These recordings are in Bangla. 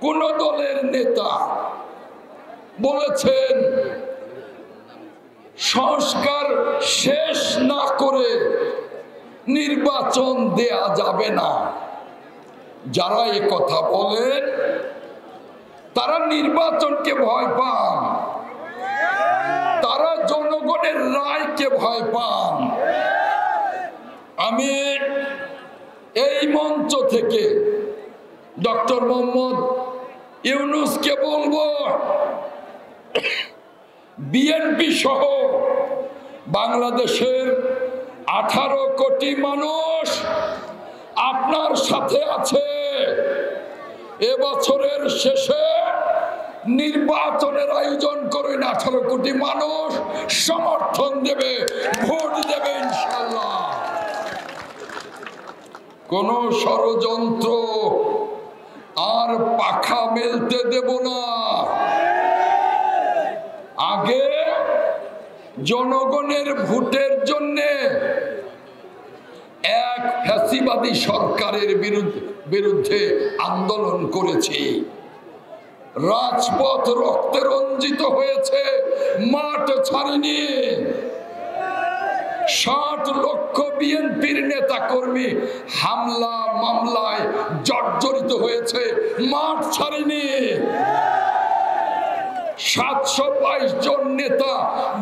কোন দলের নেতা বলেছেন সংস্কার শেষ না করে নির্বাচন দেয়া যাবে না। যারা এ কথা বলেন তারা নির্বাচনকে ভয় পান, তারা জনগণের রায়কে ভয় পান। আমি এই মঞ্চ থেকে ডক্টর মোহাম্মদ ইউনূসকে বলবো, বিএনপি সহ বাংলাদেশের 18 কোটি মানুষ আপনার সাথে আছে। এবছরের শেষে নির্বাচনের আয়োজন করেন, 18 কোটি মানুষ সমর্থন দেবে, ভোট দেবে ইনশাআল্লাহ। কোন ষড়যন্ত্র আর পাখা মেলতে দেব না। আগে জনগণের ভোটের জন্য এক ফ্যাসিবাদী সরকারের বিরুদ্ধে আন্দোলন করেছি। রাজপথ রক্তে রঞ্জিত হয়েছে, মাঠ ছাড়িনি। 60 লক্ষ বিএনপির নেতা কর্মী হামলা মামলায় জর্জরিত হয়েছে, মাঠ ছাড়িনি। 722 জন নেতা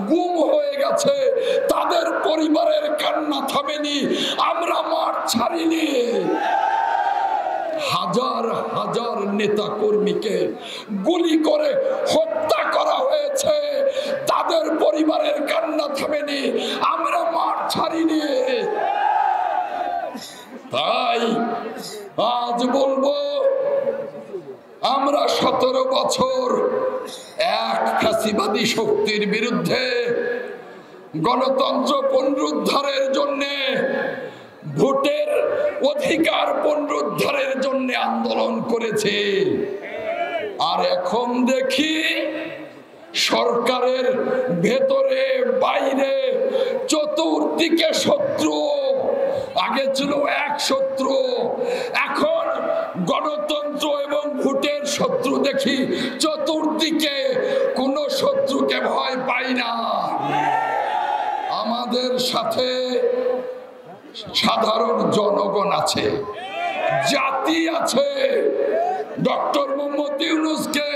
গুম হয়ে গেছে, তাদের পরিবারের কান্না থামেনি, আমরা মাঠ ছাড়িনি। হাজার হাজার নেতা কর্মীকে গুলি করে হত্যা করা হয়েছে, তাদের পরিবারের কান্না থামেনি, আমরা মাঠ ছাড়িনি। তাই আজ বলবো, আমরা 17 বছর এক ফ্যাসিবাদী শক্তির বিরুদ্ধে গণতন্ত্র পুনরুদ্ধারের জন্য, ভোটের অধিকার পুনরুদ্ধারের জন্য আন্দোলন করেছে। আর এখন দেখি সরকারের ভেতরে বাইরে চতুর্দিকে শত্রু। আগে ছিল এক শত্রু, এখন গণতন্ত্র এবং ভোটের শত্রু দেখি চতুর্দিকে। কোন শত্রুকে ভয় পাই না। আমাদের সাথে সাধারণ জনগণ আছে, জাতি আছে। ডক্টর মোহাম্মদ ইউনূসকে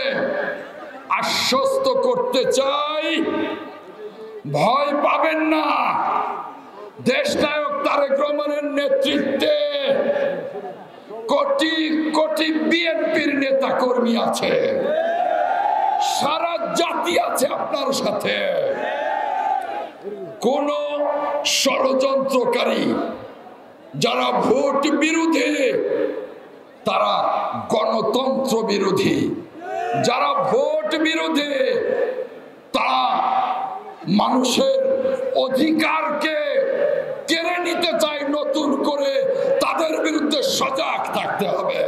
আশ্বস্ত করতে চাই, ভয় পাবেন না। দেশনায়ক তারেক রহমানের নেতৃত্বে কোটি কোটি বিএনপির নেতা কর্মী আছে, সারা জাতি আছে আপনার সাথে। কোন ষড়যন্ত্রকারী যারা ভোট বিরোধী, তারা গণতন্ত্র বিরোধী। যারা ভোট বিরোধী, তারা মানুষের অধিকারকে কেড়ে নিতে চায় নতুন করে। তাদের বিরুদ্ধে সজাগ থাকতে হবে।